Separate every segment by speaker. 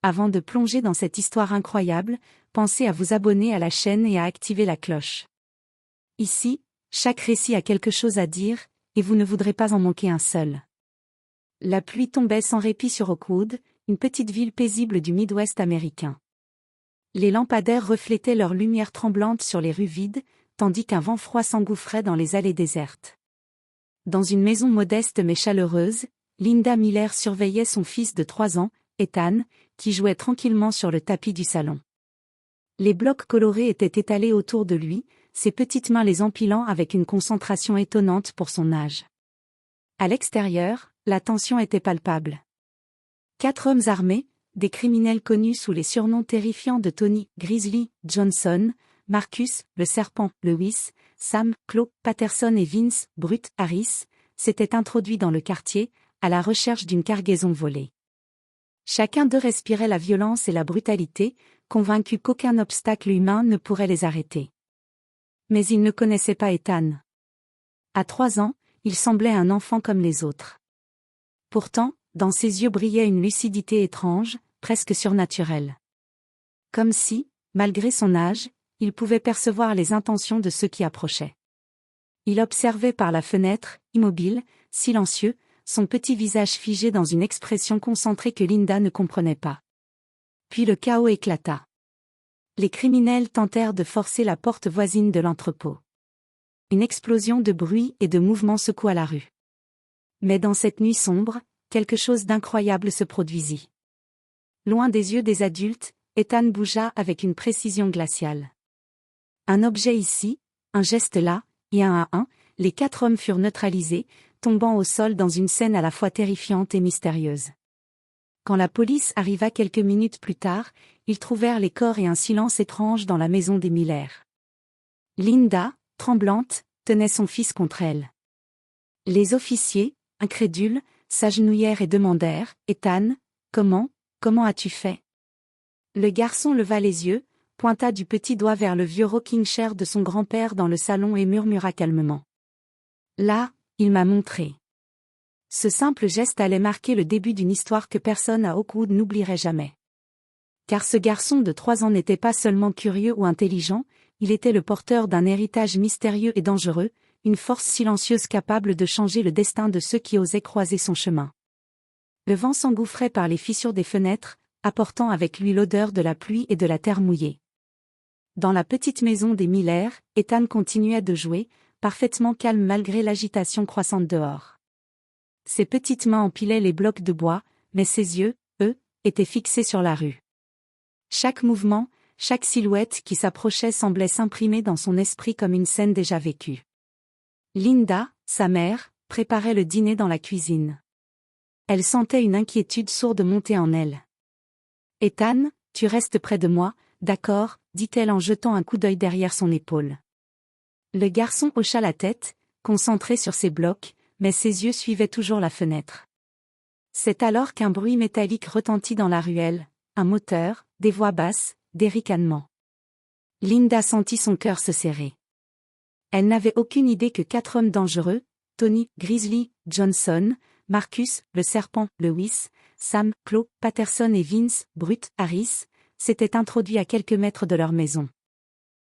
Speaker 1: Avant de plonger dans cette histoire incroyable, pensez à vous abonner à la chaîne et à activer la cloche. Ici, chaque récit a quelque chose à dire, et vous ne voudrez pas en manquer un seul. La pluie tombait sans répit sur Oakwood, une petite ville paisible du Midwest américain. Les lampadaires reflétaient leur lumière tremblante sur les rues vides, tandis qu'un vent froid s'engouffrait dans les allées désertes. Dans une maison modeste mais chaleureuse, Linda Miller surveillait son fils de 3 ans, Ethan, qui jouait tranquillement sur le tapis du salon. Les blocs colorés étaient étalés autour de lui, ses petites mains les empilant avec une concentration étonnante pour son âge. À l'extérieur, la tension était palpable. 4 hommes armés, des criminels connus sous les surnoms terrifiants de Tony, Grizzly, Johnson, Marcus, le serpent, Lewis, Sam, Claude, Patterson et Vince, Brut, Harris, s'étaient introduits dans le quartier, à la recherche d'une cargaison volée. Chacun d'eux respirait la violence et la brutalité, convaincus qu'aucun obstacle humain ne pourrait les arrêter. Mais ils ne connaissaient pas Ethan. À 3 ans, il semblait un enfant comme les autres. Pourtant, dans ses yeux brillait une lucidité étrange, presque surnaturelle. Comme si, malgré son âge, il pouvait percevoir les intentions de ceux qui approchaient. Il observait par la fenêtre, immobile, silencieux, son petit visage figé dans une expression concentrée que Linda ne comprenait pas. Puis le chaos éclata. Les criminels tentèrent de forcer la porte voisine de l'entrepôt. Une explosion de bruit et de mouvements secoua la rue. Mais dans cette nuit sombre, quelque chose d'incroyable se produisit. Loin des yeux des adultes, Ethan bougea avec une précision glaciale. Un objet ici, un geste là, et un à un, les 4 hommes furent neutralisés, tombant au sol dans une scène à la fois terrifiante et mystérieuse. Quand la police arriva quelques minutes plus tard, ils trouvèrent les corps et un silence étrange dans la maison des Miller. Linda, tremblante, tenait son fils contre elle. Les officiers, incrédules, s'agenouillèrent et demandèrent « Ethan, comment as-tu fait ?» Le garçon leva les yeux, pointa du petit doigt vers le vieux rocking chair de son grand-père dans le salon et murmura calmement. « Là, il m'a montré. » Ce simple geste allait marquer le début d'une histoire que personne à Oakwood n'oublierait jamais. Car ce garçon de 3 ans n'était pas seulement curieux ou intelligent, il était le porteur d'un héritage mystérieux et dangereux, une force silencieuse capable de changer le destin de ceux qui osaient croiser son chemin. Le vent s'engouffrait par les fissures des fenêtres, apportant avec lui l'odeur de la pluie et de la terre mouillée. Dans la petite maison des Miller, Ethan continuait de jouer, parfaitement calme malgré l'agitation croissante dehors. Ses petites mains empilaient les blocs de bois, mais ses yeux, eux, étaient fixés sur la rue. Chaque mouvement, chaque silhouette qui s'approchait semblait s'imprimer dans son esprit comme une scène déjà vécue. Linda, sa mère, préparait le dîner dans la cuisine. Elle sentait une inquiétude sourde monter en elle. « Ethan, tu restes près de moi, d'accord ?» dit-elle en jetant un coup d'œil derrière son épaule. Le garçon hocha la tête, concentré sur ses blocs, mais ses yeux suivaient toujours la fenêtre. C'est alors qu'un bruit métallique retentit dans la ruelle, un moteur, des voix basses, des ricanements. Linda sentit son cœur se serrer. Elle n'avait aucune idée que 4 hommes dangereux, Tony, Grizzly, Johnson, Marcus, le serpent, Lewis, Sam, Claude, Patterson et Vince, Brut, Harris, s'étaient introduits à quelques mètres de leur maison.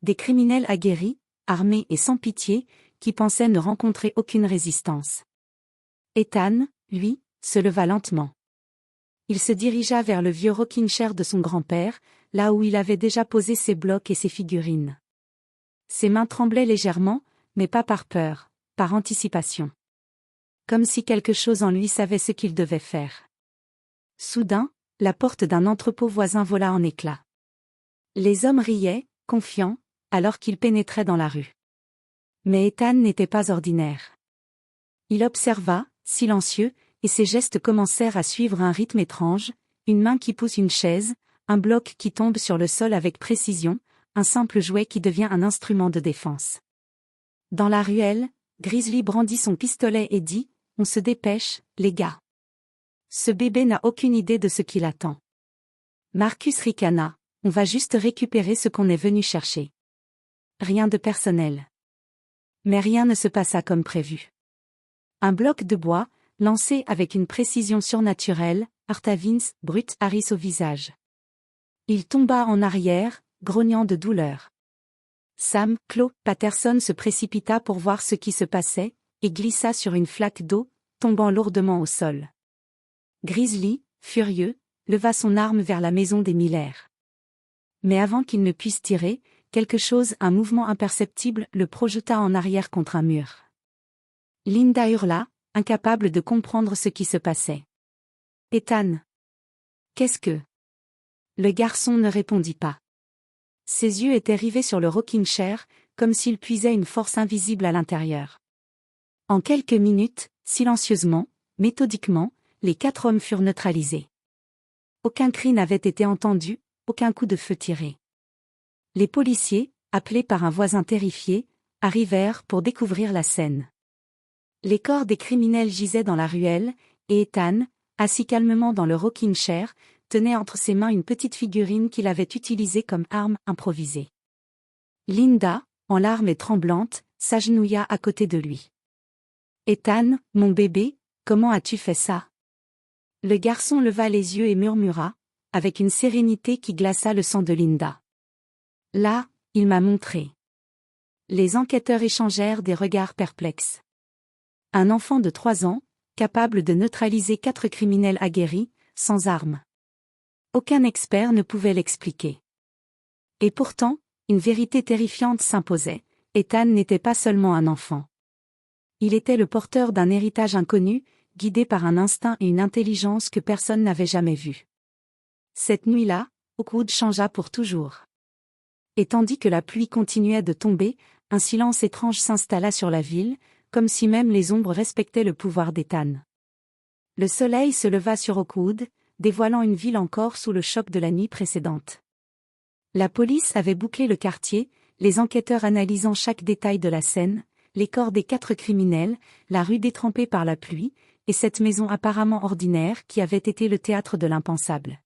Speaker 1: Des criminels aguerris, armés et sans pitié, qui pensaient ne rencontrer aucune résistance. Ethan, lui, se leva lentement. Il se dirigea vers le vieux rocking chair de son grand-père, là où il avait déjà posé ses blocs et ses figurines. Ses mains tremblaient légèrement, mais pas par peur, par anticipation. Comme si quelque chose en lui savait ce qu'il devait faire. Soudain, la porte d'un entrepôt voisin vola en éclats. Les hommes riaient, confiants, alors qu'ils pénétraient dans la rue. Mais Ethan n'était pas ordinaire. Il observa, silencieux, et ses gestes commencèrent à suivre un rythme étrange, une main qui pousse une chaise, un bloc qui tombe sur le sol avec précision, un simple jouet qui devient un instrument de défense. Dans la ruelle, Grizzly brandit son pistolet et dit « On se dépêche, les gars. Ce bébé n'a aucune idée de ce qui l'attend. » Marcus ricana « On va juste récupérer ce qu'on est venu chercher. » Rien de personnel. Mais rien ne se passa comme prévu. Un bloc de bois, lancé avec une précision surnaturelle, Artavins, brut, Harris au visage. Il tomba en arrière, grognant de douleur. Sam, Claude Patterson se précipita pour voir ce qui se passait, et glissa sur une flaque d'eau, tombant lourdement au sol. Grizzly, furieux, leva son arme vers la maison des Miller. Mais avant qu'il ne puisse tirer, un mouvement imperceptible le projeta en arrière contre un mur. Linda hurla, incapable de comprendre ce qui se passait. « Ethan! Qu'est-ce que… » Le garçon ne répondit pas. Ses yeux étaient rivés sur le rocking chair, comme s'il puisait une force invisible à l'intérieur. En quelques minutes, silencieusement, méthodiquement, les 4 hommes furent neutralisés. Aucun cri n'avait été entendu, aucun coup de feu tiré. Les policiers, appelés par un voisin terrifié, arrivèrent pour découvrir la scène. Les corps des criminels gisaient dans la ruelle, et Ethan, assis calmement dans le rocking chair, tenait entre ses mains une petite figurine qu'il avait utilisée comme arme improvisée. Linda, en larmes et tremblante, s'agenouilla à côté de lui. « Ethan, mon bébé, comment as-tu fait ça ?» Le garçon leva les yeux et murmura, avec une sérénité qui glaça le sang de Linda. « Là, il m'a montré. » Les enquêteurs échangèrent des regards perplexes. Un enfant de 3 ans, capable de neutraliser 4 criminels aguerris, sans armes. Aucun expert ne pouvait l'expliquer. Et pourtant, une vérité terrifiante s'imposait, Ethan n'était pas seulement un enfant. Il était le porteur d'un héritage inconnu, guidé par un instinct et une intelligence que personne n'avait jamais vus. Cette nuit-là, Oakwood changea pour toujours. Et tandis que la pluie continuait de tomber, un silence étrange s'installa sur la ville, comme si même les ombres respectaient le pouvoir d'Ethan. Le soleil se leva sur Oakwood, dévoilant une ville encore sous le choc de la nuit précédente. La police avait bouclé le quartier, les enquêteurs analysant chaque détail de la scène, les corps des 4 criminels, la rue détrempée par la pluie, et cette maison apparemment ordinaire qui avait été le théâtre de l'impensable.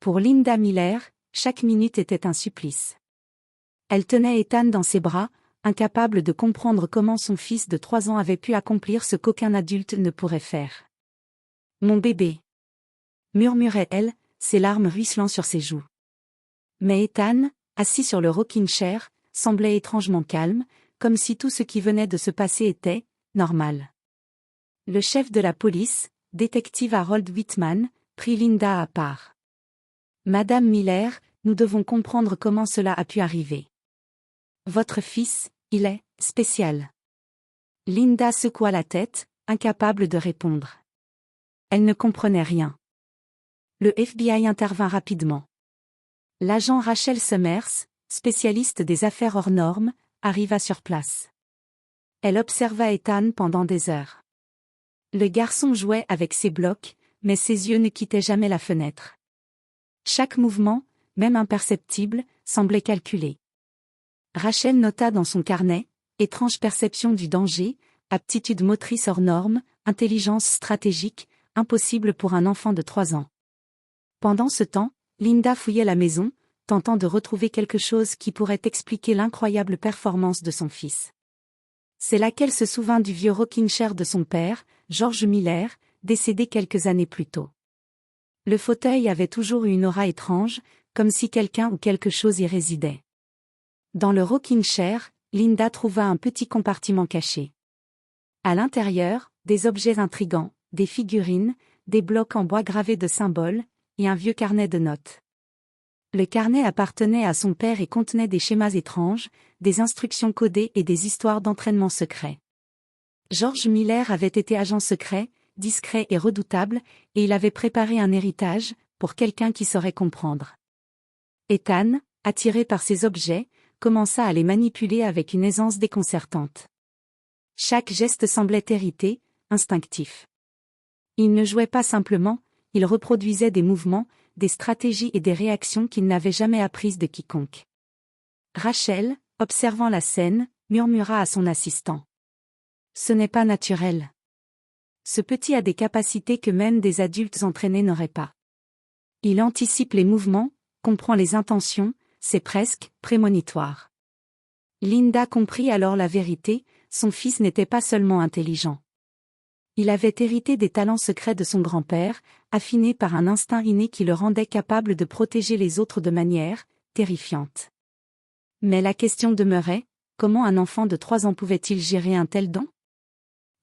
Speaker 1: Pour Linda Miller, chaque minute était un supplice. Elle tenait Ethan dans ses bras, incapable de comprendre comment son fils de 3 ans avait pu accomplir ce qu'aucun adulte ne pourrait faire. « Mon bébé !» murmurait-elle, ses larmes ruisselant sur ses joues. Mais Ethan, assis sur le rocking chair, semblait étrangement calme, comme si tout ce qui venait de se passer était normal. Le chef de la police, détective Harold Whitman, prit Linda à part. « Madame Miller, nous devons comprendre comment cela a pu arriver. Votre fils, il est spécial. » Linda secoua la tête, incapable de répondre. Elle ne comprenait rien. Le FBI intervint rapidement. L'agent Rachel Summers, spécialiste des affaires hors normes, arriva sur place. Elle observa Ethan pendant des heures. Le garçon jouait avec ses blocs, mais ses yeux ne quittaient jamais la fenêtre. Chaque mouvement, même imperceptible, semblait calculé. Rachel nota dans son carnet, étrange perception du danger, aptitude motrice hors norme, intelligence stratégique, impossible pour un enfant de 3 ans. Pendant ce temps, Linda fouillait la maison, tentant de retrouver quelque chose qui pourrait expliquer l'incroyable performance de son fils. C'est là qu'elle se souvint du vieux rocking chair de son père, George Miller, décédé quelques années plus tôt. Le fauteuil avait toujours eu une aura étrange, comme si quelqu'un ou quelque chose y résidait. Dans le rocking chair, Linda trouva un petit compartiment caché. À l'intérieur, des objets intrigants, des figurines, des blocs en bois gravés de symboles, et un vieux carnet de notes. Le carnet appartenait à son père et contenait des schémas étranges, des instructions codées et des histoires d'entraînement secret. George Miller avait été agent secret, discret et redoutable, et il avait préparé un héritage, pour quelqu'un qui saurait comprendre. Ethan, attiré par ces objets, commença à les manipuler avec une aisance déconcertante. Chaque geste semblait hérité, instinctif. Il ne jouait pas simplement, il reproduisait des mouvements, des stratégies et des réactions qu'il n'avait jamais apprises de quiconque. Rachel, observant la scène, murmura à son assistant. « Ce n'est pas naturel. Ce petit a des capacités que même des adultes entraînés n'auraient pas. Il anticipe les mouvements, comprend les intentions, c'est presque prémonitoire. » Linda comprit alors la vérité, son fils n'était pas seulement intelligent. Il avait hérité des talents secrets de son grand-père, affinés par un instinct inné qui le rendait capable de protéger les autres de manière terrifiante. Mais la question demeurait, comment un enfant de 3 ans pouvait-il gérer un tel don?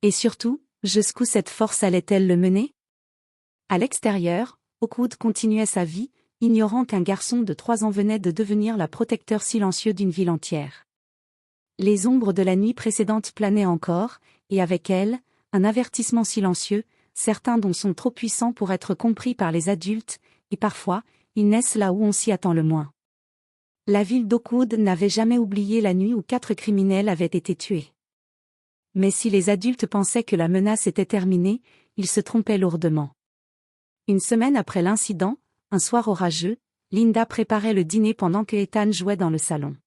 Speaker 1: Et surtout, jusqu'où cette force allait-elle le mener? À l'extérieur, Hawkwood continuait sa vie, ignorant qu'un garçon de 3 ans venait de devenir la protecteur silencieux d'une ville entière. Les ombres de la nuit précédente planaient encore, et avec elles, un avertissement silencieux, certains dons sont trop puissants pour être compris par les adultes, et parfois, ils naissent là où on s'y attend le moins. La ville d'Hawkwood n'avait jamais oublié la nuit où 4 criminels avaient été tués. Mais si les adultes pensaient que la menace était terminée, ils se trompaient lourdement. Une semaine après l'incident, un soir orageux, Linda préparait le dîner pendant que Ethan jouait dans le salon.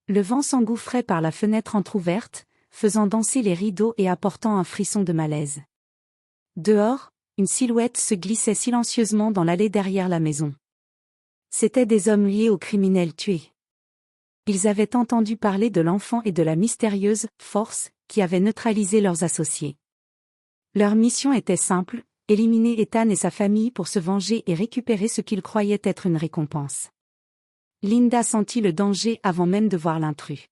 Speaker 1: Le vent s'engouffrait par la fenêtre entr'ouverte, faisant danser les rideaux et apportant un frisson de malaise. Dehors, une silhouette se glissait silencieusement dans l'allée derrière la maison. C'étaient des hommes liés aux criminels tués. Ils avaient entendu parler de l'enfant et de la mystérieuse « force » qui avait neutralisé leurs associés. Leur mission était simple, éliminer Ethan et sa famille pour se venger et récupérer ce qu'ils croyaient être une récompense. Linda sentit le danger avant même de voir l'intrus.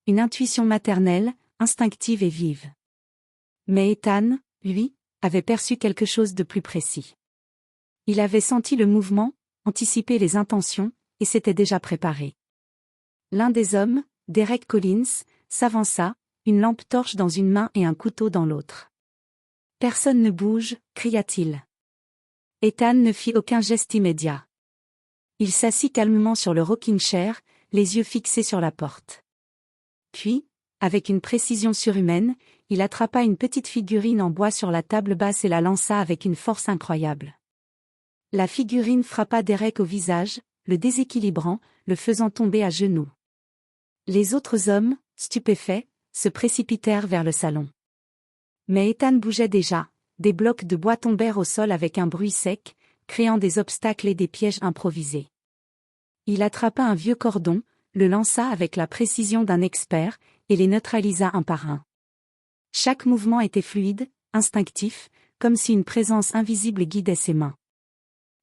Speaker 1: Une intuition maternelle, instinctive et vive. Mais Ethan, lui, avait perçu quelque chose de plus précis. Il avait senti le mouvement, anticipé les intentions, et s'était déjà préparé. L'un des hommes, Derek Collins, s'avança, une lampe torche dans une main et un couteau dans l'autre. « Personne ne bouge », cria-t-il. Ethan ne fit aucun geste immédiat. Il s'assit calmement sur le rocking chair, les yeux fixés sur la porte. Puis, avec une précision surhumaine, il attrapa une petite figurine en bois sur la table basse et la lança avec une force incroyable. La figurine frappa Derek au visage, le déséquilibrant, le faisant tomber à genoux. Les autres hommes, stupéfaits, se précipitèrent vers le salon. Mais Ethan bougeait déjà, des blocs de bois tombèrent au sol avec un bruit sec, créant des obstacles et des pièges improvisés. Il attrapa un vieux cordon, le lança avec la précision d'un expert, et les neutralisa un par un. Chaque mouvement était fluide, instinctif, comme si une présence invisible guidait ses mains.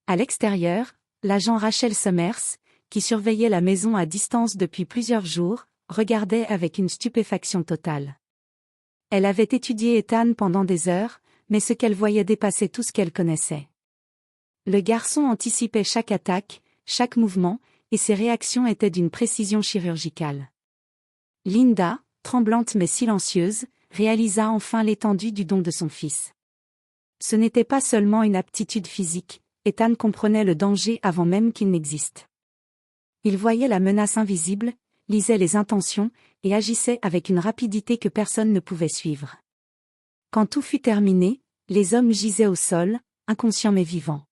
Speaker 1: À l'extérieur, l'agent Rachel Summers, qui surveillait la maison à distance depuis plusieurs jours, regardait avec une stupéfaction totale. Elle avait étudié Ethan pendant des heures, mais ce qu'elle voyait dépassait tout ce qu'elle connaissait. Le garçon anticipait chaque attaque, chaque mouvement, et ses réactions étaient d'une précision chirurgicale. Linda, tremblante mais silencieuse, réalisa enfin l'étendue du don de son fils. Ce n'était pas seulement une aptitude physique, Ethan comprenait le danger avant même qu'il n'existe. Il voyait la menace invisible, lisait les intentions, et agissait avec une rapidité que personne ne pouvait suivre. Quand tout fut terminé, les hommes gisaient au sol, inconscients mais vivants.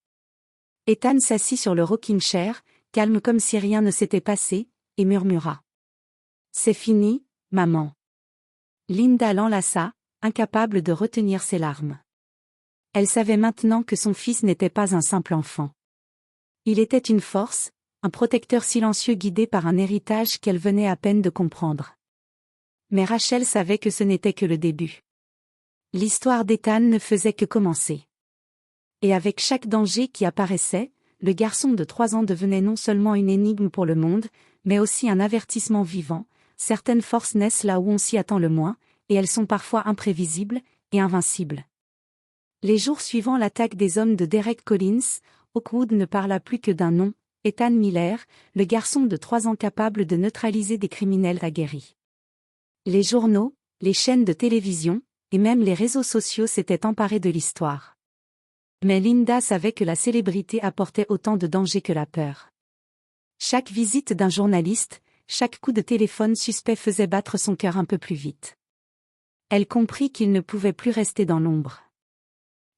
Speaker 1: Ethan s'assit sur le rocking chair, calme comme si rien ne s'était passé, et murmura. « C'est fini, maman. » Linda l'enlaça, incapable de retenir ses larmes. Elle savait maintenant que son fils n'était pas un simple enfant. Il était une force, un protecteur silencieux guidé par un héritage qu'elle venait à peine de comprendre. Mais Rachel savait que ce n'était que le début. L'histoire d'Ethan ne faisait que commencer. Et avec chaque danger qui apparaissait, le garçon de 3 ans devenait non seulement une énigme pour le monde, mais aussi un avertissement vivant. Certaines forces naissent là où on s'y attend le moins, et elles sont parfois imprévisibles et invincibles. Les jours suivant l'attaque des hommes de Derek Collins, Hawkwood ne parla plus que d'un nom, Ethan Miller, le garçon de 3 ans capable de neutraliser des criminels aguerris. Les journaux, les chaînes de télévision, et même les réseaux sociaux s'étaient emparés de l'histoire. Mais Linda savait que la célébrité apportait autant de danger que la peur. Chaque visite d'un journaliste, chaque coup de téléphone suspect faisait battre son cœur un peu plus vite. Elle comprit qu'il ne pouvait plus rester dans l'ombre.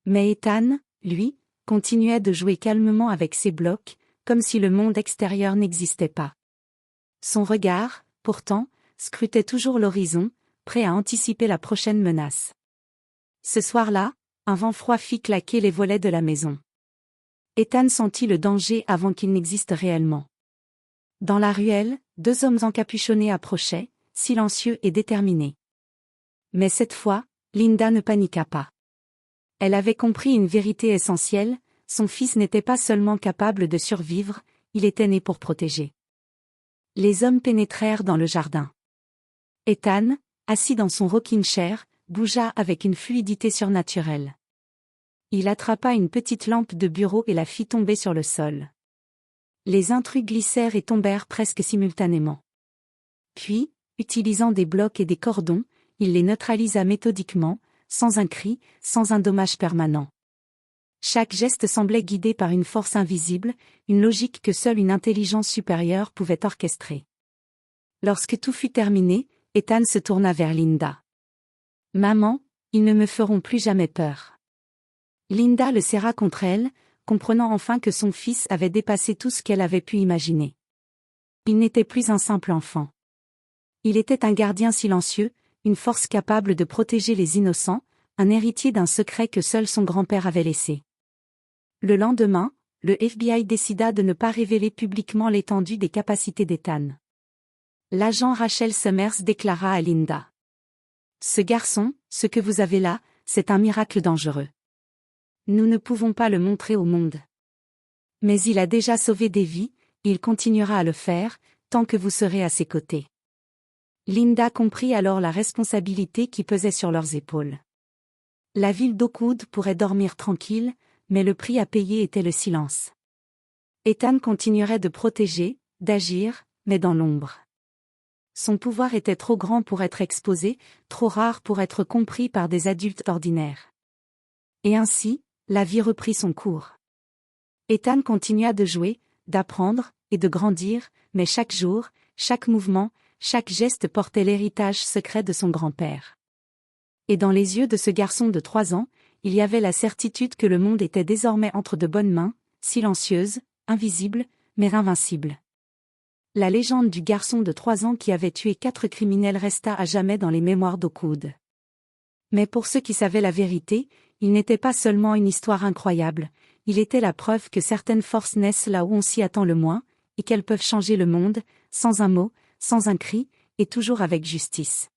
Speaker 1: Mais Ethan, lui, continuait de jouer calmement avec ses blocs, comme si le monde extérieur n'existait pas. Son regard, pourtant, scrutait toujours l'horizon, prêt à anticiper la prochaine menace. Ce soir-là, un vent froid fit claquer les volets de la maison. Ethan sentit le danger avant qu'il n'existe réellement. Dans la ruelle, 2 hommes encapuchonnés approchaient, silencieux et déterminés. Mais cette fois, Linda ne paniqua pas. Elle avait compris une vérité essentielle, son fils n'était pas seulement capable de survivre, il était né pour protéger. Les hommes pénétrèrent dans le jardin. Ethan, assis dans son rocking chair, bougea avec une fluidité surnaturelle. Il attrapa une petite lampe de bureau et la fit tomber sur le sol. Les intrus glissèrent et tombèrent presque simultanément. Puis, utilisant des blocs et des cordons, il les neutralisa méthodiquement, sans un cri, sans un dommage permanent. Chaque geste semblait guidé par une force invisible, une logique que seule une intelligence supérieure pouvait orchestrer. Lorsque tout fut terminé, Ethan se tourna vers Linda. « Maman, ils ne me feront plus jamais peur. » Linda le serra contre elle, comprenant enfin que son fils avait dépassé tout ce qu'elle avait pu imaginer. Il n'était plus un simple enfant. Il était un gardien silencieux, une force capable de protéger les innocents, un héritier d'un secret que seul son grand-père avait laissé. Le lendemain, le FBI décida de ne pas révéler publiquement l'étendue des capacités d'Ethan. L'agent Rachel Summers déclara à Linda. « Ce garçon, ce que vous avez là, c'est un miracle dangereux. Nous ne pouvons pas le montrer au monde. Mais il a déjà sauvé des vies, et il continuera à le faire, tant que vous serez à ses côtés. » Linda comprit alors la responsabilité qui pesait sur leurs épaules. La ville d'Oakwood pourrait dormir tranquille, mais le prix à payer était le silence. Ethan continuerait de protéger, d'agir, mais dans l'ombre. Son pouvoir était trop grand pour être exposé, trop rare pour être compris par des adultes ordinaires. Et ainsi, la vie reprit son cours. Ethan continua de jouer, d'apprendre, et de grandir, mais chaque jour, chaque mouvement, chaque geste portait l'héritage secret de son grand-père. Et dans les yeux de ce garçon de 3 ans, il y avait la certitude que le monde était désormais entre de bonnes mains, silencieuses, invisibles, mais invincibles. La légende du garçon de 3 ans qui avait tué 4 criminels resta à jamais dans les mémoires d'Oakwood. Mais pour ceux qui savaient la vérité, il n'était pas seulement une histoire incroyable, il était la preuve que certaines forces naissent là où on s'y attend le moins, et qu'elles peuvent changer le monde, sans un mot, sans un cri, et toujours avec justice.